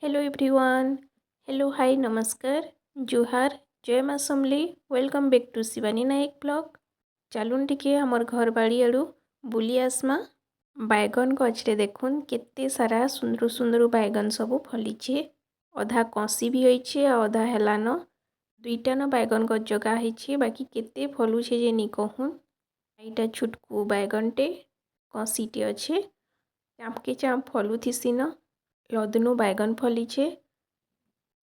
Hello everyone. Hello hi नमस्कार जुहार जय माँ Samalei. Welcome back to Shivani Nayak blog. चलुन टिके हमर घर बाड़ी आड़ू बुली आसमा। बैगन गछरे देखुन केते सारा सुंदर सुंदर बैगन सब फलीचे। अधा कसी भी होइछे आ अधा हेलान। दुईटा न बैगन गछ जगा होइछे बाकी केते फलुछे जे नी कहून। एटा छुटकू बैगनटे कसीटे अच्छे चाँपके चाँप फलुथिसी न। लदनु बैगन फलीचे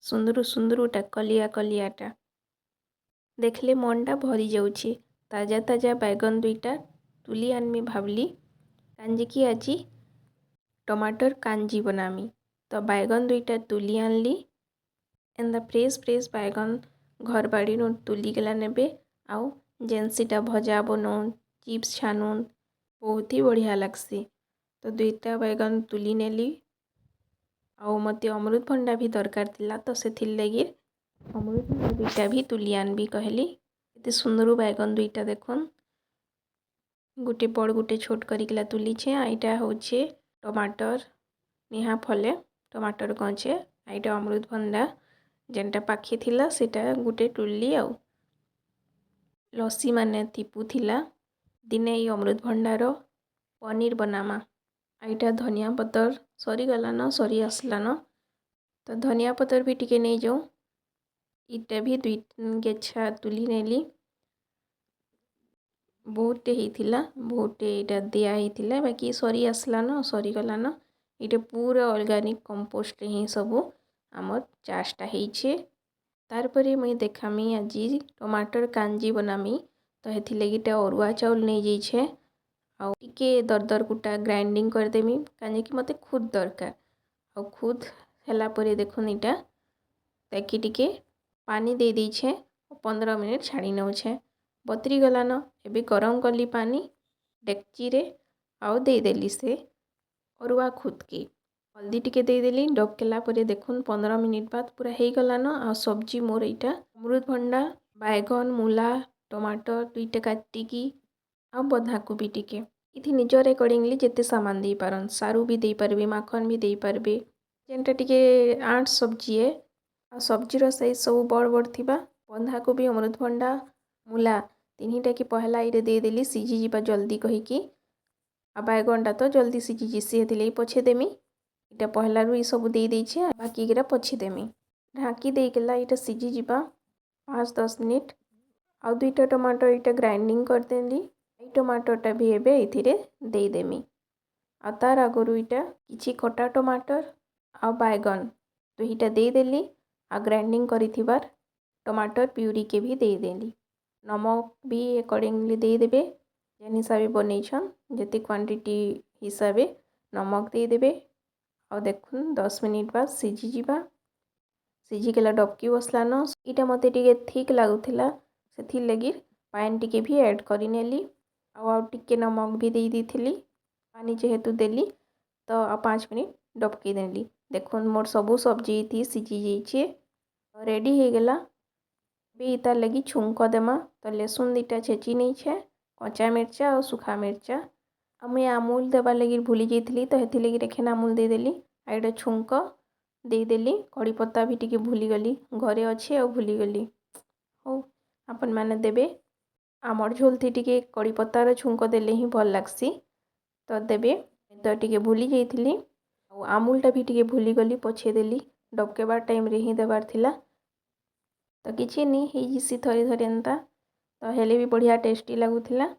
सुंदर सुंदरटा कलिया कलियाटा देखले मनटा भरी जाऊँचे। ताजा ताजा बैगन दुईटा तुली आनमी भावली कांजिकी आजी टमाटर कांजी बनामी। तो बैगन दुईटा तुली आनली एंदा फ्रेश फ्रेश बैगन घर बाड़ी तुली गला नेबे आउ जेनसीटा भजा बनाऊन चिप्स छानुन बहुत ही बढ़िया लगसी। तो दुईटा बैगन तुली नेली आउ मते अमृतभंडा भी दरकार थिला तो से लगी अमृतभंडा दुईटा भी तुली आनबी कहली। एते सुंदर बैगन दुईटा देखुन गोटे बड़ गोटे छोट करिकला तुलीछे। आईटा होचे टमाटर निहा फले टमाटर गछे आईटा अमृतभंडा जेनटा पाखे थिला सेटा गोटे तुली आउ लस्सी माने थिपु थिला दिने ई अमृतभंडार पनीर बनामा। आईटा धनिया पतर सरी गलान सरी आसलान तो धनिया पतर भी टिके नहीं जाऊँ। इटा भी दुई गेछा तुली नेली बहुते ही बहुते इटा दिया ही बाकी सरी आसलान सरी गलान। इटा पूरा ऑर्गेनिक कंपोस्ट ही सबू आमर चाषटा होइछे। तार परे मुई देखामी आज टमाटर कांजी बनामी। तो हेथि लगी अरुआ चाउल नहीं जाइछे आउ टिके दरदर कुटा ग्राइंडिंग करदेमी काजे कि मते खुद दरकार आउ खुद हैला परे देखुन इटा ताकि टिके पानी दे दीछे 15 मिनट छाड़ी नौछे बतरी गलान। एबे गरम कली पानी डेक्ची रे आउ दे देली से अरुआ खुद के हल्दी टिके दे देली डबकेला परे देखुन 15 मिनट बाद पूरा हो गलान। आ सब्जी मोर इटा अमृतभंडा बैगन मूला टमाटर दुईटा काटिकी आ बंधाकोबी टिके इथि निजर अकॉर्डिंगली जिते सामान दे पारन सारू भी दे पारबे माखन भी दे पारबे जेनटा टिके आठ सब्जी है। आ सब्जीर साइज सब बड़ बड़ थिबा बंधाकोबी अमृतभंडा मूला तीनटा की पहला इरे दे देली सीझी जीवा जल्दी कहीकि आ बैगनटा तो जल्दी सीझी जीसी हेतिले पछे देमी इटा पहला रु सब दे देछे बाकी गिरा पछे देमी ढाकी दे गेला इटा सीझी जीवा 5-10 मिनट। आ दुईटा टमाटर इटा ग्राइंडिंग कर देली टमाटरटा भी एबे इथिरे दे देमी। आ तार आगरु इटा किछि कटा टमाटर आ बैगन दुईटा दे देली आ ग्राइंडिंग करिथिबार टमाटर प्यूरी के भी दे देली। नमक भी अकॉर्डिंगली दे देबे जेन हिसाबे बनैछन जति क्वांटिटी हिसाबे नमक दे देबे। आ देखुन 10 मिनट बाद सीझी जीवा सीझी गेला डबकी बसलान इटा मते टिके ठीक लागुथिला सेथि लगी पानी टिके भी ऐड करि नेली आ टिके नमक भी दे दी पानी जेहेतु देली तो 5 मिनट डबकी देली। देखुन मोर सबू सब्जी थी सीझी जाइए रेडी हो गला। भी तार लगी छुंक देमा तो लहसुन दीटा छेची नहीं छे कच्चा मिर्चा और सुखा मिर्चा मुई आमूल देवार लगी भूली जाइली तो हेथि लगी रेखेन आमूल दे देली आ छुंक दे देली कड़ी पत्ता भी टिके भूली गली घरे अच्छे और भूली गली हो आपण मैंने देबे आमर झोल थी टिके कड़ी पत्तार छुंक देले ही भल लागसी तो देबे तो टिके भूली जाइली आमूलटा भी टिके भूली गली पछे देली डबकेबार टाइम रे ही देवार थिला तो किछि नहीं होइसी थरे थरे एंता तो हेले भी बढ़िया टेस्टी लगुथिला।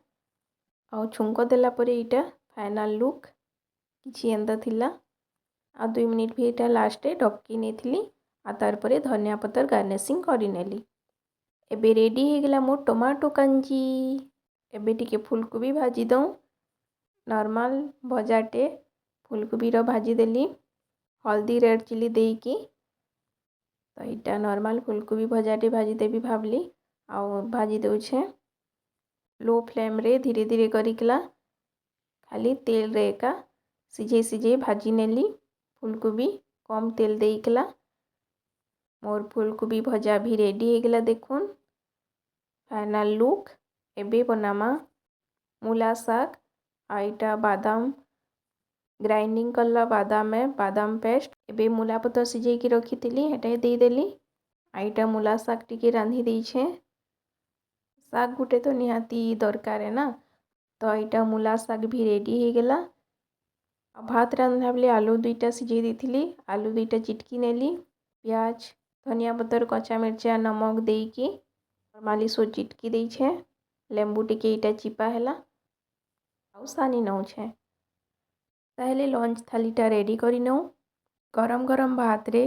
आ छुंक देला परे इटा फाइनल लुक किछि एंता थिला। आ 2 मिनिट भी इटा लास्ट डबकी नेथिली आ तार परे धनिया पत्तर गार्निशिंग करि नेली। एबे रेडी हो गला मोर टमाटो कांजी। एबे टिके फूलकोबी भाजी दऊँ नॉर्मल भजाटे फूलकोबी भाजी देली हल्दी रेड चिली देकी तो इटा नॉर्मल फूलकोबी भजाटे भाजी देवी भावली आउ भाजी दौछे लो फ्लेम रे धीरे धीरे करिकला खाली तेल रे एका सिझे सिझे भाजी नेली फूलकोबी कम तेल देकला मोर फूलकोबी भजा भी रेडी हो गला। देखुन फाइनल लुक एबे बनामा मूला साग आईटा बादाम ग्राइंडिंग कला बादाम पेस्ट एबे मूला पतर सिझेकी रखिथिली हेटा देदेली। आईटा मूला शाग टिके रांधि देइछे। शाग गुटे तो निहाती दरकार है ना, तो एटा मूला शाग भी रेडी हो गला। भात रांधा बेले आलू दुईटा सिझे देइथिली, आलू दुईटा चिटकी नेली। प्याज धनिया पतर कच्चा मिर्चा नमक देकी नॉर्मली सो चिटकी देइछे। लेंबू टिके इटा चिपा हैला आउ सानी नौछे। ताहेले लंच थालीटा रेडी करि नौ। गरम गरम भात रे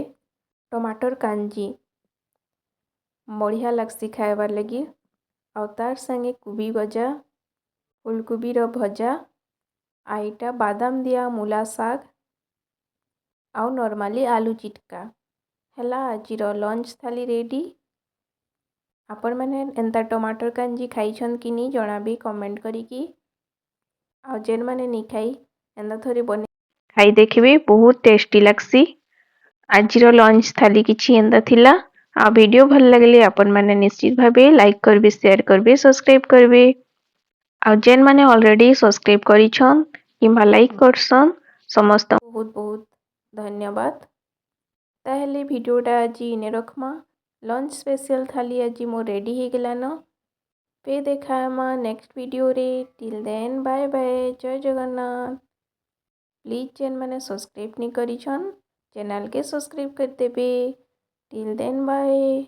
टमाटर कांजी बढ़िया लागसी खाइबार लगी। आउ तार संगे कुबी गजा, फूलकोबी भजा, आईटा बादाम दिया मूला शाग आउ नॉर्मली आलू चिटका हैला। आजिर लंच थाली रेडी। आपण मैंने एंता टमाटर कांजी खाइछन कि नहीं जनाबी कमेंट करिकी। आउ जेन मैंने नहीं खाई एंता थोड़ी बने खाई देखिए, बहुत टेस्टी लागसी। आजिर लंच थाली किछि एंता थिला। आ वीडियो भल लगले आपण मैंने निश्चित भावे लाइक करबे, शेयर करबे, सब्सक्राइब करबे। आ जेन मैंने ऑलरेडी सब्सक्राइब करिछन किंबा लाइक करसन समस्त बहुत बहुत धन्यवाद। ताहेले भिडियोटा आज इने रखमा। लंच स्पेशल थाली आज मो रेडी हो गलान। पे देखा नेक्स्ट वीडियो रे। टिल देन बाय बाय, जय जगन्नाथ। प्लीज जेन मैंने सब्सक्राइब नहीं करिछन चैनल के सब्सक्राइब कर देबे। Till then bye.